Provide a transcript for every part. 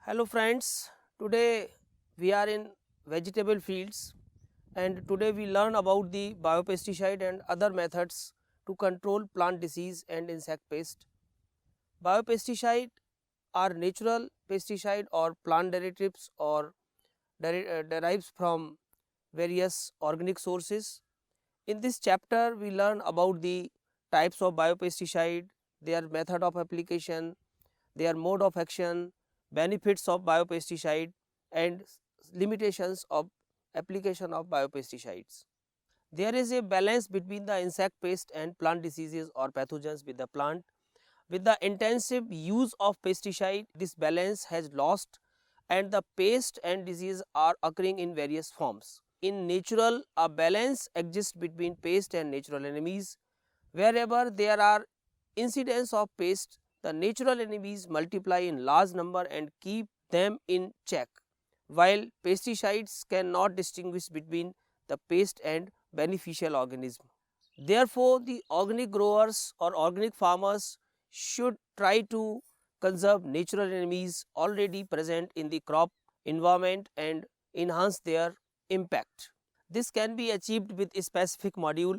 Hello friends, today we are in vegetable fields and today we learn about the biopesticide and other methods to control plant disease and insect pest. Biopesticide are natural pesticide or plant derivatives or derives from various organic sources. In this chapter we learn about the types of biopesticide, their method of application, their mode of action, benefits of biopesticide and limitations of application of biopesticides. There is a balance between the insect pest and plant diseases or pathogens with the plant. With the intensive use of pesticide, this balance has lost and the pest and disease are occurring in various forms. In natural, a balance exists between pest and natural enemies. Wherever there are incidents of pest, the natural enemies multiply in large number and keep them in check, while pesticides cannot distinguish between the pest and beneficial organism. Therefore, the organic growers or organic farmers should try to conserve natural enemies already present in the crop environment and enhance their impact. This can be achieved with a specific module.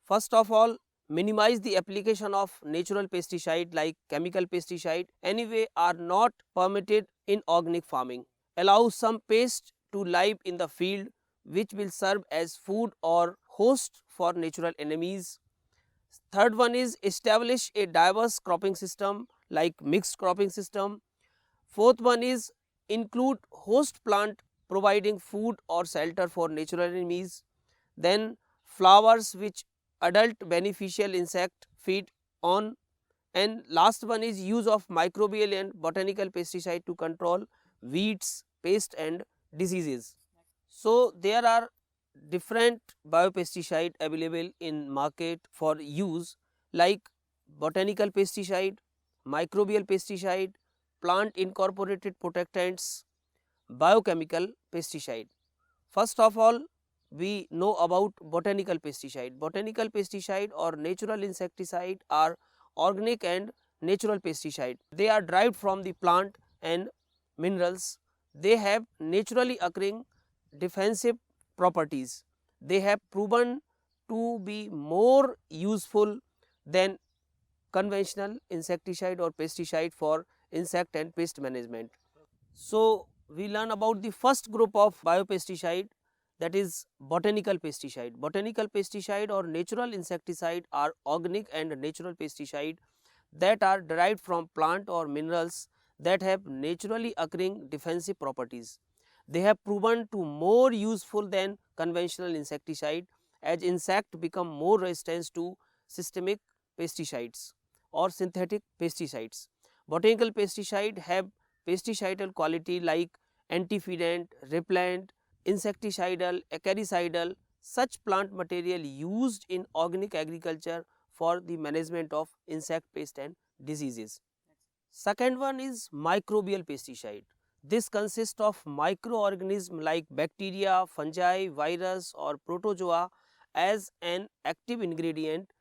First of all, minimize the application of natural pesticide like chemical pesticide anyway are not permitted in organic farming. Allow some pest to live in the field which will serve as food or host for natural enemies. Third one is establish a diverse cropping system like mixed cropping system. Fourth one is include host plant providing food or shelter for natural enemies. Then flowers which adult beneficial insect feed on, and last one is use of microbial and botanical pesticide to control weeds, pest and diseases. So there are different biopesticide available in market for use like botanical pesticide, microbial pesticide, plant incorporated protectants, biochemical pesticide. First of all, we know about botanical pesticide. Botanical pesticide or natural insecticide are organic and natural pesticide. They are derived from the plant and minerals. They have naturally occurring defensive properties. They have proven to be more useful than conventional insecticide or pesticide for insect and pest management. So, we learn about the first group of biopesticide, that is botanical pesticide. Botanical pesticide or natural insecticide are organic and natural pesticide that are derived from plant or minerals that have naturally occurring defensive properties. They have proven to more useful than conventional insecticide as insect become more resistant to systemic pesticides or synthetic pesticides. Botanical pesticide have pesticidal quality like antifeedant, repellent, insecticidal, acariciidal. Such plant material used in organic agriculture for the management of insect pest and diseases. Second one is microbial pesticide. This consists of microorganisms like bacteria, fungi, virus or protozoa as an active ingredient.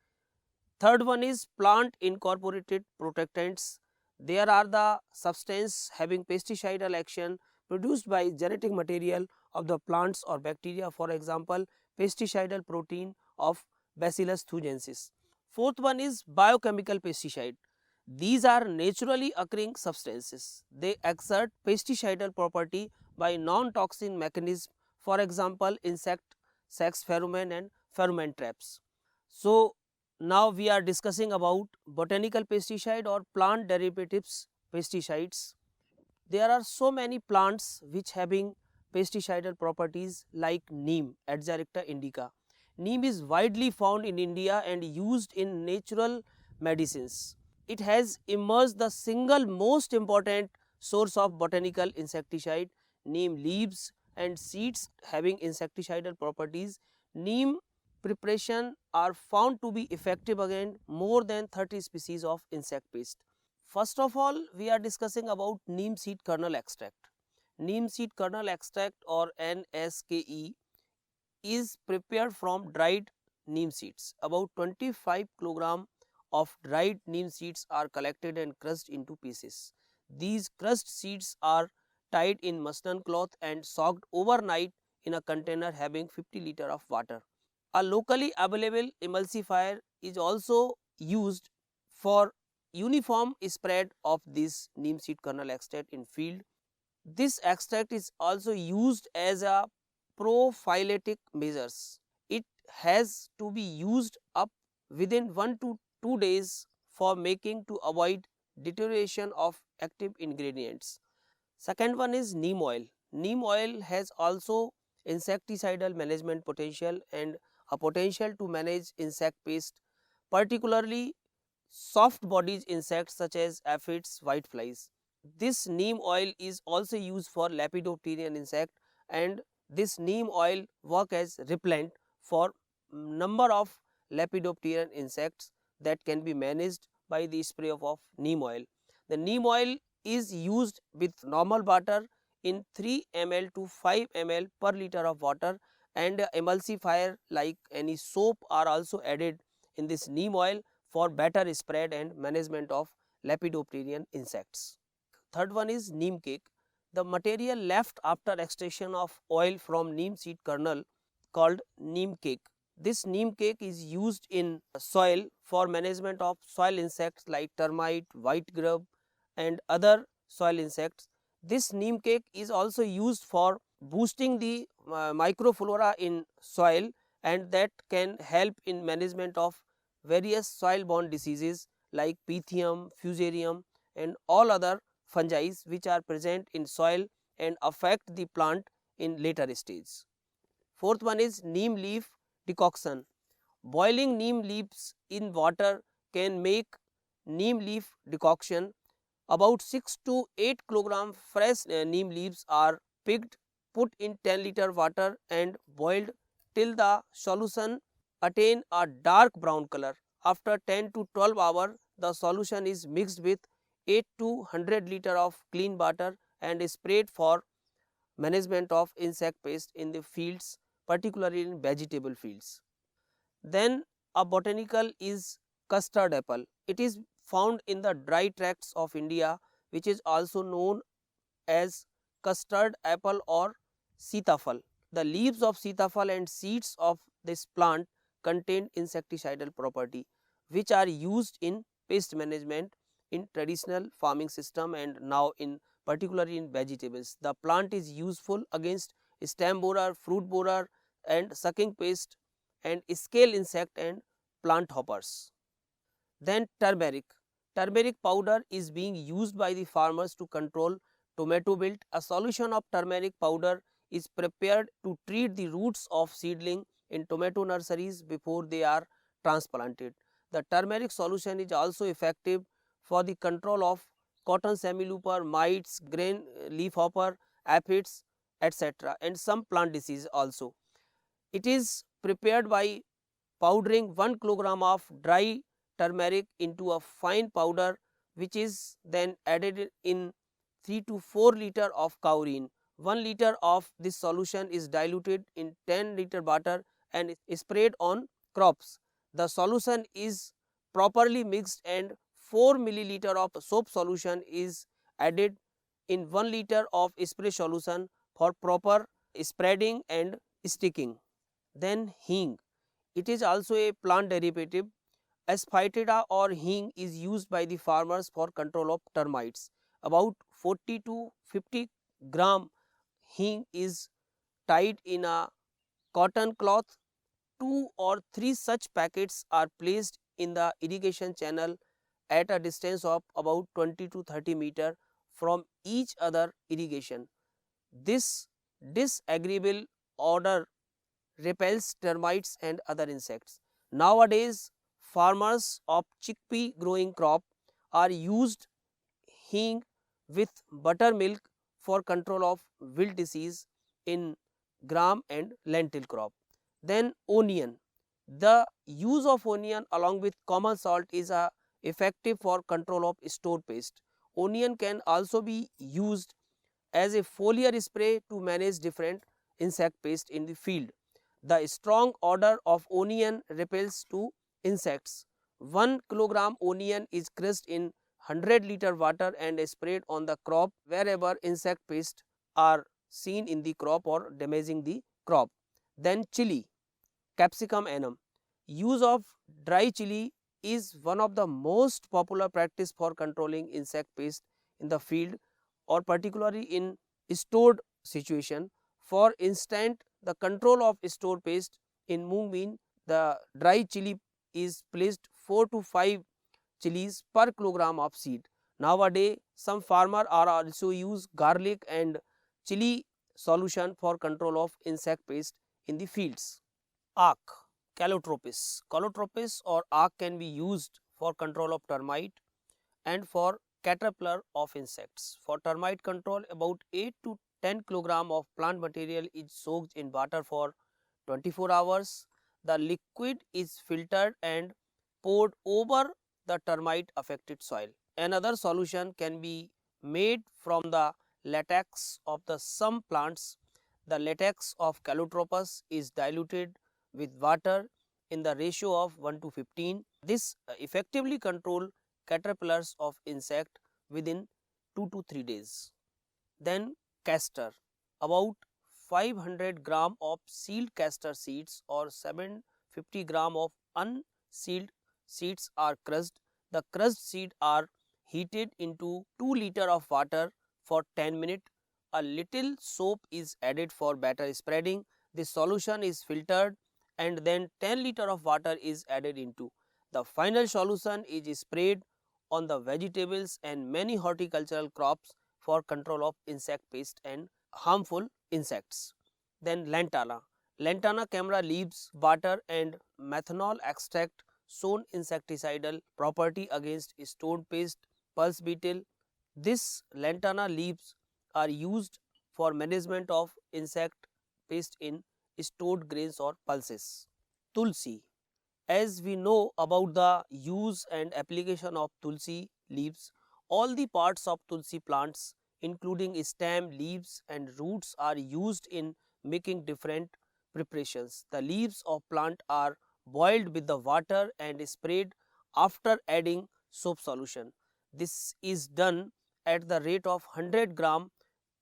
Third one is plant incorporated protectants. There are the substance having pesticidal action produced by genetic material of the plants or bacteria, for example pesticidal protein of Bacillus thuringiensis. Fourth one is biochemical pesticide. These are naturally occurring substances. They exert pesticidal property by non-toxin mechanism, for example insect sex pheromone and pheromone traps. So now we are discussing about botanical pesticide or plant derivatives pesticides. There are so many plants which having pesticidal properties like neem, Adzaricta indica. Neem is widely found in India and used in natural medicines. It has emerged the single most important source of botanical insecticide. Neem leaves and seeds having insecticidal properties. Neem preparation are found to be effective against more than 30 species of insect pest. First of all, we are discussing about neem seed kernel extract. Neem seed kernel extract or NSKE is prepared from dried neem seeds. About 25 kg of dried neem seeds are collected and crushed into pieces. These crushed seeds are tied in muslin cloth and soaked overnight in a container having 50 liters of water. A locally available emulsifier is also used for uniform spread of this neem seed kernel extract in field. This extract is also used as a prophylactic measures. It has to be used up within 1 to 2 days for making to avoid deterioration of active ingredients. Second one is neem oil. Neem oil has also insecticidal management potential and a potential to manage insect pest, particularly soft bodied insects such as aphids, whiteflies. This neem oil is also used for lepidopteran insect, and this neem oil work as repellent for number of lepidopteran insects that can be managed by the spray of neem oil. The neem oil is used with normal water in 3 ml to 5 ml per liter of water, and emulsifier like any soap are also added in this neem oil for better spread and management of lepidopteran insects. Third one is neem cake. The material left after extraction of oil from neem seed kernel called neem cake. This neem cake is used in soil for management of soil insects like termite, white grub and other soil insects. This neem cake is also used for boosting the microflora in soil, and that can help in management of various soil borne diseases like pythium, fusarium and all other fungi which are present in soil and affect the plant in later stage. Fourth one is neem leaf decoction. Boiling neem leaves in water can make neem leaf decoction. About 6 to 8 kilogram fresh neem leaves are picked, put in 10-liter water and boiled till the solution attain a dark brown color. After 10 to 12 hours, the solution is mixed with 8 to 100 liter of clean water and sprayed for management of insect pest in the fields, particularly in vegetable fields. Then a botanical is custard apple. It is found in the dry tracts of India, which is also known as custard apple or sitafal. The leaves of sitafal and seeds of this plant contain insecticidal property, which are used in pest management in traditional farming system and now in particularly in vegetables. The plant is useful against stem borer, fruit borer and sucking pest and scale insect and plant hoppers. Then turmeric. Turmeric powder is being used by the farmers to control tomato wilt. A solution of turmeric powder is prepared to treat the roots of seedling in tomato nurseries before they are transplanted. The turmeric solution is also effective for the control of cotton semilooper, mites, grain leafhopper, aphids, etc. and some plant disease also. It is prepared by powdering 1 kilogram of dry turmeric into a fine powder, which is then added in 3 to 4 liter of cow urine. 1 liter of this solution is diluted in 10 liter water and sprayed on crops. The solution is properly mixed and 4 milliliter of soap solution is added in 1 liter of spray solution for proper spreading and sticking. Then hing. It is also a plant derivative. Asphytida or hing is used by the farmers for control of termites. About 40 to 50 gram hing is tied in a cotton cloth. 2 or 3 such packets are placed in the irrigation channel at a distance of about 20 to 30 meter from each other irrigation. This disagreeable odor repels termites and other insects. Nowadays, farmers of chickpea growing crop are used hing with buttermilk for control of wilt disease in gram and lentil crop. Then onion. The use of onion along with common salt is effective for control of store pest. Onion can also be used as a foliar spray to manage different insect pest in the field. The strong odor of onion repels to insects. 1 kilogram onion is crushed in 100-liter water and sprayed on the crop wherever insect pests are seen in the crop or damaging the crop. Then chili, Capsicum annum. Use of dry chili is one of the most popular practice for controlling insect pests in the field or particularly in stored situation. For instance, the control of stored pest in mung bean, the dry chili is placed 4 to 5 chilies per kilogram of seed. Nowadays, some farmers are also use garlic and chili solution for control of insect pest in the fields. Arc, Calotropis. Calotropis or arc can be used for control of termite and for caterpillar of insects. For termite control, about 8 to 10 kg of plant material is soaked in water for 24 hours. The liquid is filtered and poured over the termite affected soil. Another solution can be made from the latex of the some plants. The latex of Calotropis is diluted with water in the ratio of 1 to 15. This effectively control caterpillars of insect within 2 to 3 days. Then castor, about 500 gram of sealed castor seeds or 750 gram of unsealed seeds are crushed. The crushed seeds are heated into 2 liter of water for 10 minutes. A little soap is added for better spreading. The solution is filtered and then 10 liter of water is added into. The final solution is sprayed on the vegetables and many horticultural crops for control of insect pest and harmful insects. Then lantana. Lantana camera leaves, water and methanol extract shown insecticidal property against stone pest, pulse beetle. This lantana leaves are used for management of insect pest in stored grains or pulses. Tulsi. As we know about the use and application of tulsi leaves, all the parts of tulsi plants including stem, leaves and roots are used in making different preparations. The leaves of plant are boiled with the water and sprayed after adding soap solution. This is done at the rate of 100 gram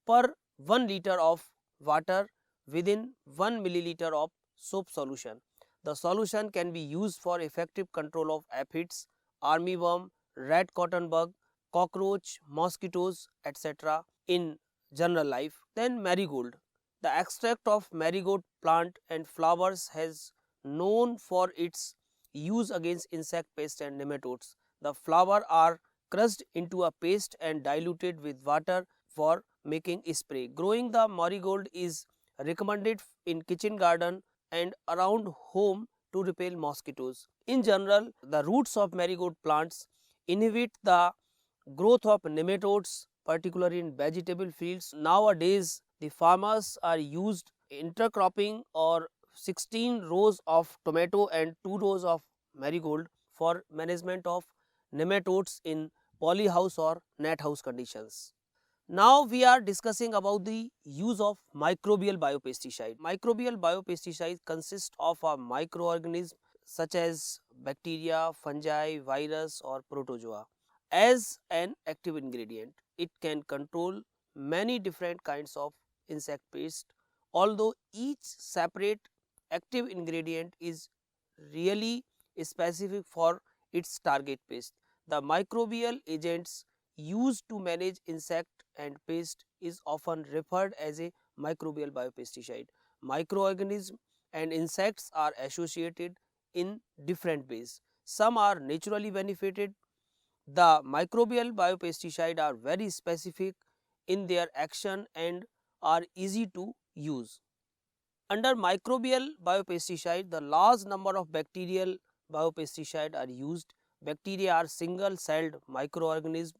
per 1 liter of water within 1 milliliter of soap solution. The solution can be used for effective control of aphids, armyworm, red cotton bug, cockroach, mosquitoes, etc. in general life. Then marigold. The extract of marigold plant and flowers has known for its use against insect pests and nematodes. The flowers are crushed into a paste and diluted with water for making spray. Growing the marigold is recommended in kitchen garden and around home to repel mosquitoes. In general, the roots of marigold plants inhibit the growth of nematodes, particularly in vegetable fields. Nowadays, the farmers are used intercropping or 16 rows of tomato and 2 rows of marigold for management of nematodes in polyhouse or net house conditions. Now we are discussing about the use of microbial biopesticide. Microbial biopesticide consists of a microorganism such as bacteria, fungi, virus or protozoa. As an active ingredient, it can control many different kinds of insect pests, although each separate active ingredient is really specific for its target pest. The microbial agents used to manage insect and pest is often referred as a microbial biopesticide. Microorganisms and insects are associated in different ways. Some are naturally benefited. The microbial biopesticide are very specific in their action and are easy to use. Under microbial biopesticide, the large number of bacterial biopesticide are used. Bacteria are single-celled microorganisms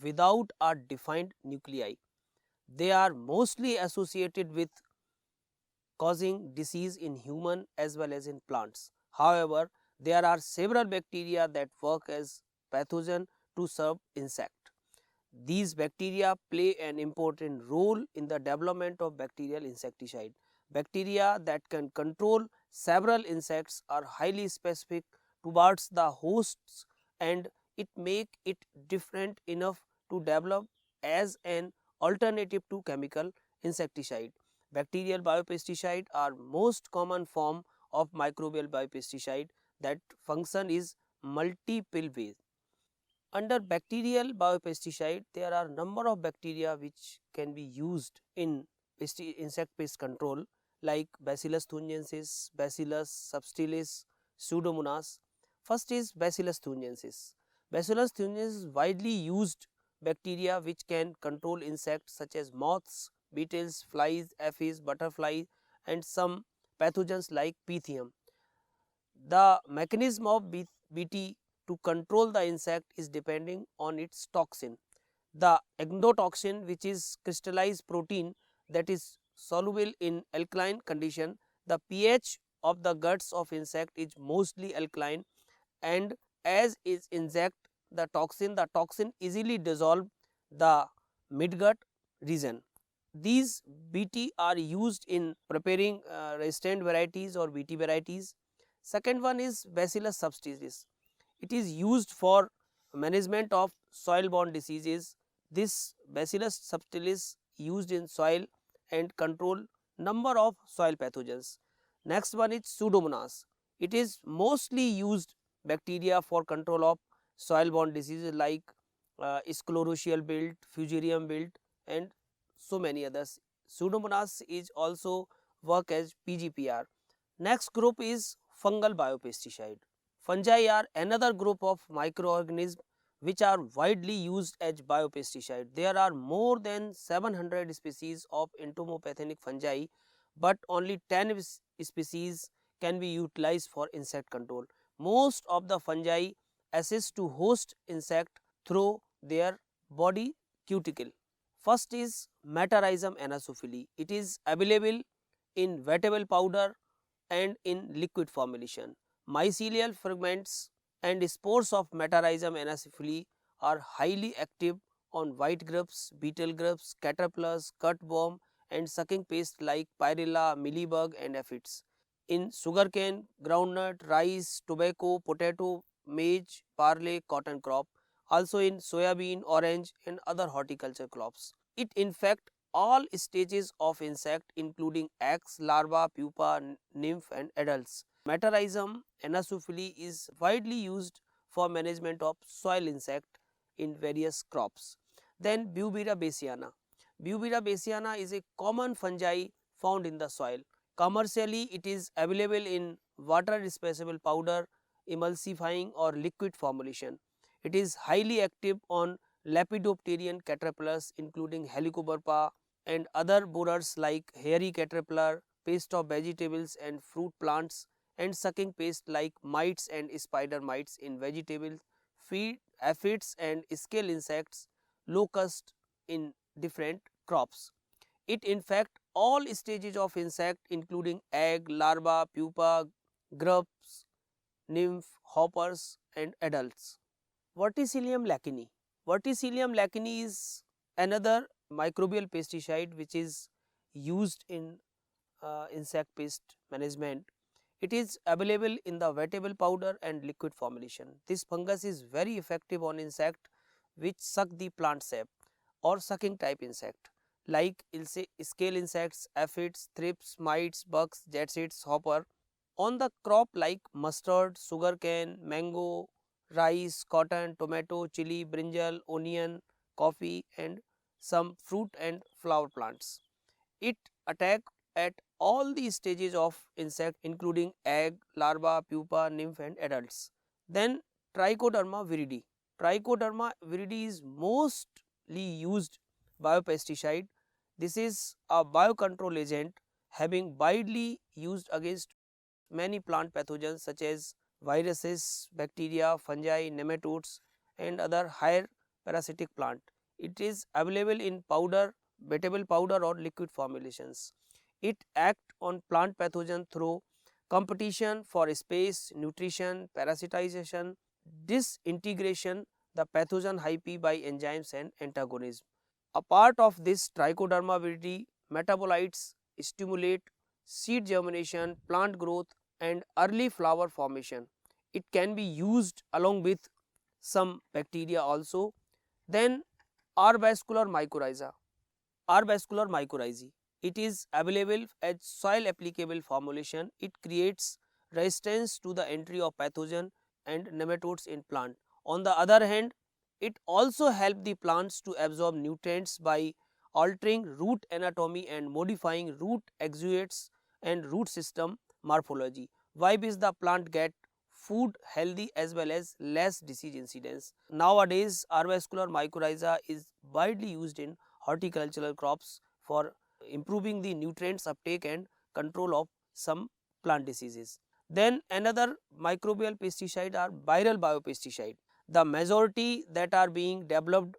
without a defined nuclei. They are mostly associated with causing disease in human as well as in plants. However, there are several bacteria that work as pathogen to serve insect. These bacteria play an important role in the development of bacterial insecticide. Bacteria that can control several insects are highly specific towards the hosts and it make it different enough to develop as an alternative to chemical insecticide. Bacterial biopesticide are most common form of microbial biopesticide that function is multiple ways. Under bacterial biopesticide, there are number of bacteria which can be used in insect pest control like Bacillus thuringiensis, Bacillus subtilis, Pseudomonas. First is Bacillus thuringiensis. Bacillus thuringiensis is widely used bacteria which can control insects such as moths, beetles, flies, aphids, butterflies and some pathogens like Pythium. The mechanism of BT to control the insect is depending on its toxin. The endotoxin, which is crystallized protein that is soluble in alkaline condition, the pH of the guts of insect is mostly alkaline, and as is insect the toxin easily dissolve the midgut region. These BT are used in preparing resistant varieties or BT varieties. Second one is Bacillus subtilis. It is used for management of soil borne diseases. This Bacillus subtilis used in soil and control number of soil pathogens. Next one is Pseudomonas. It is mostly used bacteria for control of soil borne diseases like sclerotial wilt, fusarium wilt and so many others. Pseudomonas is also work as PGPR. Next group is fungal biopesticide. Fungi are another group of microorganisms which are widely used as biopesticide. There are more than 700 species of entomopathogenic fungi, but only 10 species can be utilized for insect control. Most of the fungi assist to host insect through their body cuticle. First is Metarrhizum anopheles. It is available in vegetable powder and in liquid formulation. Mycelial fragments and spores of Metarrhizum anopheles are highly active on white grubs, beetle grubs, caterpillars, cutworm and sucking pests like Pyrrhilla, mealybug and aphids. In sugarcane, groundnut, rice, tobacco, potato, maize, barley, cotton crop, also in soybean, orange and other horticulture crops. It infects all stages of insect including eggs, larva, pupa, nymph and adults. Metarrhizum anopheles is widely used for management of soil insect in various crops. Then Bubera bassiana. Bubera bassiana is a common fungi found in the soil. Commercially, it is available in water dispersible powder, emulsifying or liquid formulation. It is highly active on Lepidopteran caterpillars including Helicoverpa and other borers like hairy caterpillar, pest of vegetables and fruit plants and sucking pest like mites and spider mites in vegetables, feed aphids and scale insects, locusts in different crops. It infects all stages of insect including egg, larva, pupa, grubs, nymph, hoppers and adults. Verticillium lacini. Verticillium lacini is another microbial pesticide which is used in insect pest management. It is available in the vegetable powder and liquid formulation. This fungus is very effective on insect which suck the plant sap or sucking type insect like scale insects, aphids, thrips, mites, bugs, jetsits, hopper. On the crop like mustard, sugarcane, mango, rice, cotton, tomato, chili, brinjal, onion, coffee and some fruit and flower plants. It attack at all the stages of insect including egg, larva, pupa, nymph and adults. Then Trichoderma viride. Trichoderma viride is mostly used biopesticide. This is a biocontrol agent having widely used against many plant pathogens such as viruses, bacteria, fungi, nematodes and other higher parasitic plant. It is available in powder, vegetable powder or liquid formulations. It acts on plant pathogen through competition for space, nutrition, parasitization, disintegration, the pathogen hyphae by enzymes and antagonism. A part of this Trichoderma viride metabolites stimulate seed germination, plant growth and early flower formation. It can be used along with some bacteria also. Then arbuscular mycorrhiza. Arbuscular mycorrhizae. It is available as soil applicable formulation. It creates resistance to the entry of pathogen and nematodes in plant. On the other hand, it also helps the plants to absorb nutrients by altering root anatomy and modifying root exudates and root system morphology. Why is the plant get food healthy as well as less disease incidence. Nowadays, arbuscular mycorrhiza is widely used in horticultural crops for improving the nutrients uptake and control of some plant diseases. Then another microbial pesticide are viral biopesticide. The majority that are being developed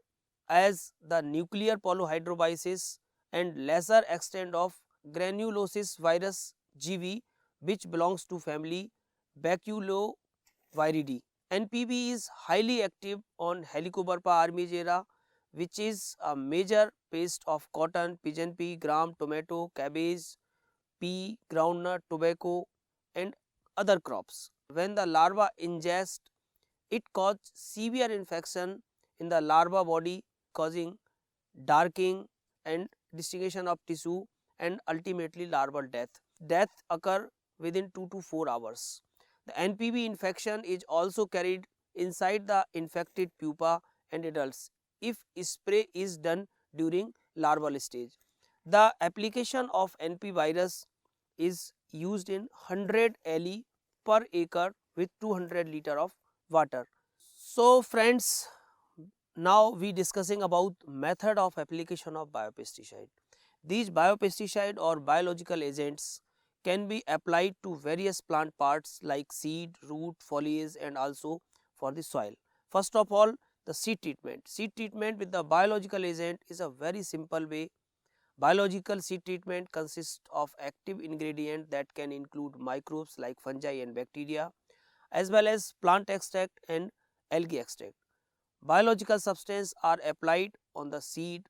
as the nuclear polyhydrobiasis and lesser extent of granulosis virus GV, which belongs to family Baculoviridae. NPB is highly active on Helicoverpa armigera, which is a major pest of cotton, pigeon pea, gram, tomato, cabbage, pea, groundnut, tobacco and other crops. When the larva ingest, it causes severe infection in the larva body, causing darkening and desiccation of tissue and ultimately larval death. Death occur within 2 to 4 hours. The NPB infection is also carried inside the infected pupa and adults if spray is done during larval stage. The application of NP virus is used in 100 LE per acre with 200 liter of water. So friends, now we discussing about method of application of biopesticide. These biopesticide or biological agents can be applied to various plant parts like seed, root, foliage and also for the soil. First of all, the seed treatment. Seed treatment with the biological agent is a very simple way. Biological seed treatment consists of active ingredient that can include microbes like fungi and bacteria as well as plant extract and algae extract. Biological substances are applied on the seed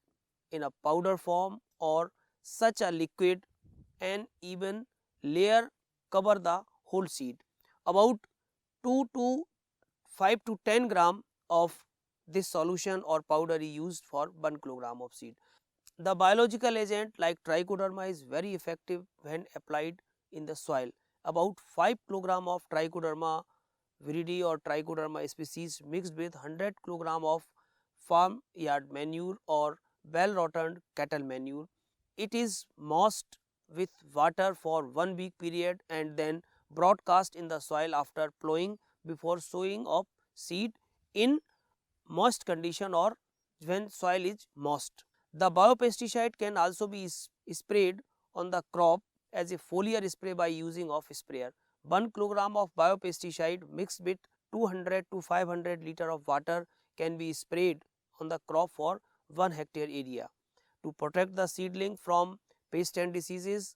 in a powder form or such a liquid and even layer cover the whole seed. About 2 to 5 to 10 gram of this solution or powder is used for 1 kilogram of seed. The biological agent like trichoderma is very effective when applied in the soil. About 5 kilogram of trichoderma viridae or trichoderma species mixed with 100 kilogram of farmyard manure or well rotten cattle manure. It is mossed with water for 1 week period and then broadcast in the soil after plowing before sowing of seed in moist condition or when soil is moist. The biopesticide can also be sprayed on the crop as a foliar spray by using of sprayer. 1 kilogram of biopesticide mixed with 200 to 500 liter of water can be sprayed on the crop for 1 hectare area. To protect the seedling from pest and diseases,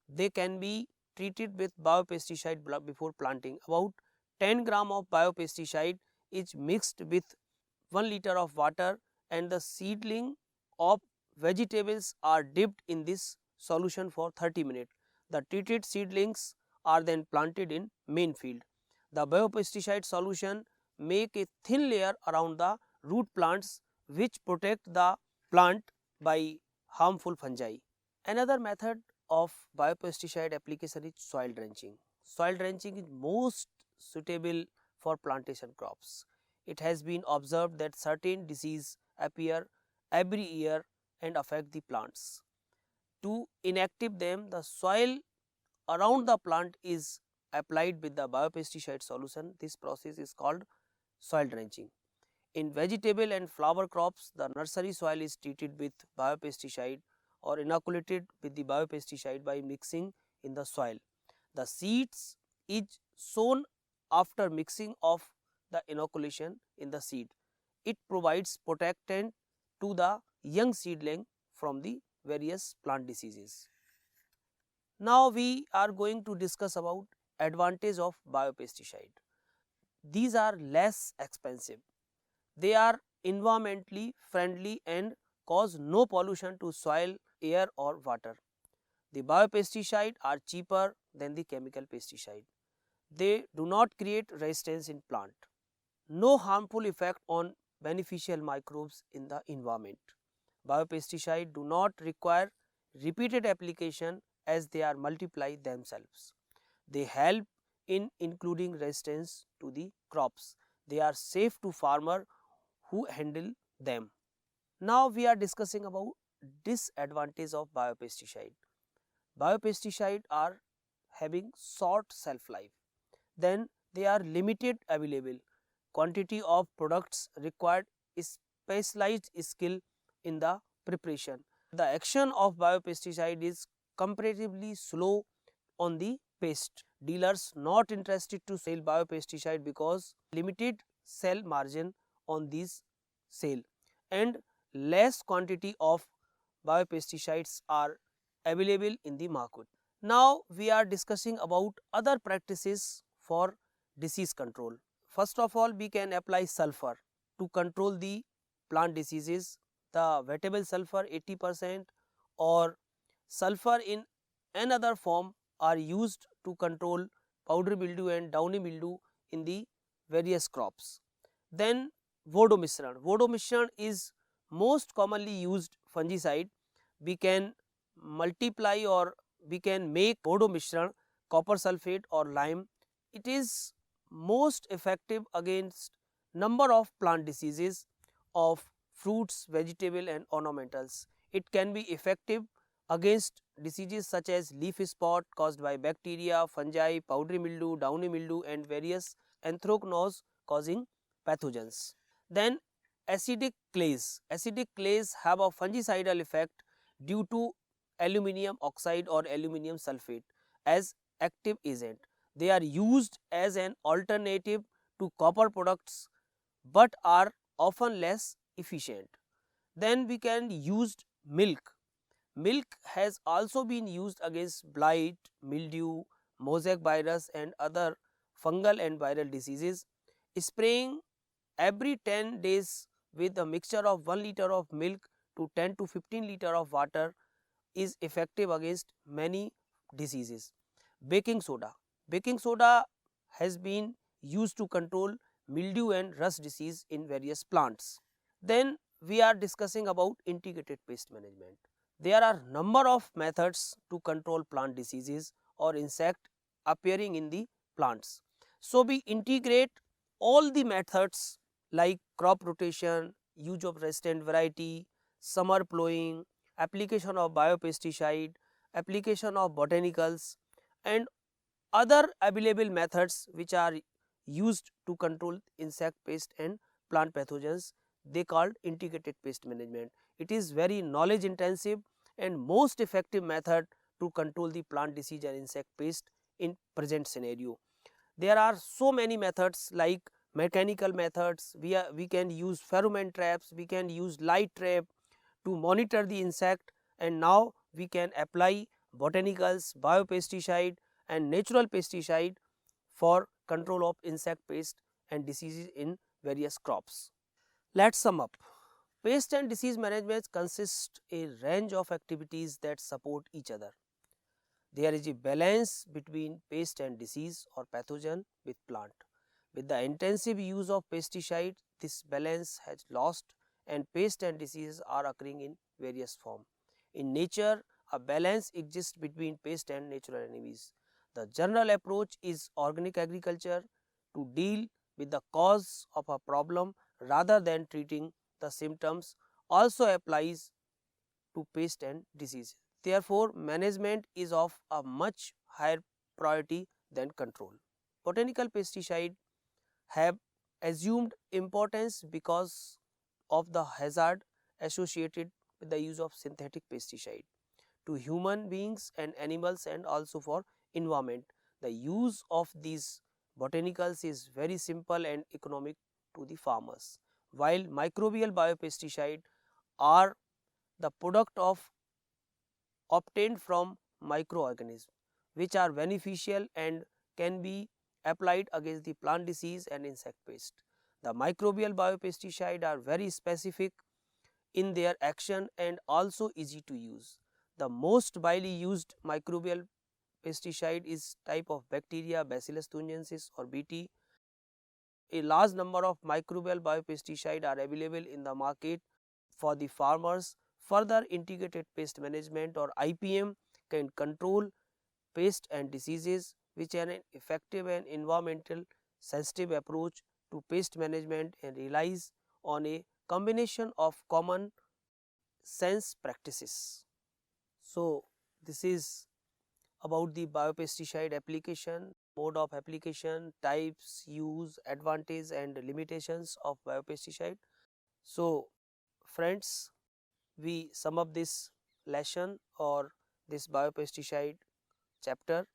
they can be treated with biopesticide before planting. About 10 gram of biopesticide is mixed with 1 liter of water and the seedling of vegetables are dipped in this solution for 30 minutes. The treated seedlings are then planted in main field. The biopesticide solution make a thin layer around the root plants which protect the plant by harmful fungi. Another method of biopesticide application is soil drenching. Soil drenching is most suitable for plantation crops. It has been observed that certain diseases appear every year and affect the plants. To inactive them, the soil around the plant is applied with the biopesticide solution. This process is called soil drenching. In vegetable and flower crops, the nursery soil is treated with biopesticide or inoculated with the biopesticide by mixing in the soil. The seeds is sown after mixing of the inoculation in the seed. It provides protectant to the young seedling from the various plant diseases. Now we are going to discuss about advantage of biopesticide. These are less expensive. They are environmentally friendly and cause no pollution to soil, air or water. The biopesticide are cheaper than the chemical pesticide. They do not create resistance in plant. no harmful effect on beneficial microbes in the environment. Biopesticides do not require repeated application as they are multiply themselves. They help in including resistance to the crops. They are safe to farmer who handle them. Now we are discussing about disadvantage of biopesticide. Biopesticide are having short shelf life. Then they are limited available. Quantity of products required specialized skill in the preparation. The action of biopesticide is comparatively slow on the pest. Dealers not interested to sell biopesticide because limited sell margin on these sale and less quantity of biopesticides are available in the market. Now we are discussing about other practices for disease control. First of all, we can apply sulfur to control the plant diseases, the wettable sulfur 80% or sulfur in another form are used to control powdery mildew and downy mildew in the various crops. Then Vodomishran. Vodomishran is most commonly used fungicide. We can multiply or we can make Vodomishran, copper sulphate or lime. It is most effective against number of plant diseases of fruits, vegetable and ornamentals. It can be effective against diseases such as leaf spot caused by bacteria, fungi, powdery mildew, downy mildew and various anthracnose causing pathogens. Then acidic clays. Acidic clays have a fungicidal effect due to aluminum oxide or aluminum sulphate as active agent. They are used as an alternative to copper products but are often less efficient. Then we can use milk. Milk has also been used against blight, mildew, mosaic virus and other fungal and viral diseases. Spraying every 10 days with a mixture of 1 liter of milk to 10 to 15 liter of water is effective against many diseases. Baking soda. Baking soda has been used to control mildew and rust disease in various plants. Then we are discussing about integrated pest management. There are number of methods to control plant diseases or insect appearing in the plants. So we integrate all the methods like crop rotation, use of resistant variety, summer plowing, application of biopesticide, application of botanicals and other available methods which are used to control insect pest and plant pathogens, they called integrated pest management. It is very knowledge intensive and most effective method to control the plant disease and insect pest in present scenario. There are so many methods like mechanical methods, we can use pheromone traps, we can use light trap to monitor the insect and now we can apply botanicals, biopesticide and natural pesticide for control of insect pest and diseases in various crops. Let's sum up. Pest and disease management consists a range of activities that support each other. There is a balance between pest and disease or pathogen with plant. With the intensive use of pesticide, this balance has lost and pest and diseases are occurring in various forms. In nature, a balance exists between pest and natural enemies. The general approach is organic agriculture to deal with the cause of a problem rather than treating the symptoms also applies to pest and disease. Therefore, management is of a much higher priority than control. Botanical pesticides have assumed importance because of the hazard associated with the use of synthetic pesticide to human beings and animals and also for environment. The use of these botanicals is very simple and economic to the farmers, while microbial biopesticide are the product of obtained from microorganisms which are beneficial and can be applied against the plant disease and insect pest. The microbial biopesticide are very specific in their action and also easy to use. The most widely used microbial pesticide is type of bacteria Bacillus thuringiensis or Bt. a large number of microbial biopesticide are available in the market for the farmers. Further, integrated pest management or IPM can control pests and diseases, which are an effective and environmental sensitive approach to pest management and relies on a combination of common sense practices. So, this is about the biopesticide application, mode of application, types, use, advantage and limitations of biopesticide. So, friends, we sum up this lesson or this biopesticide chapter.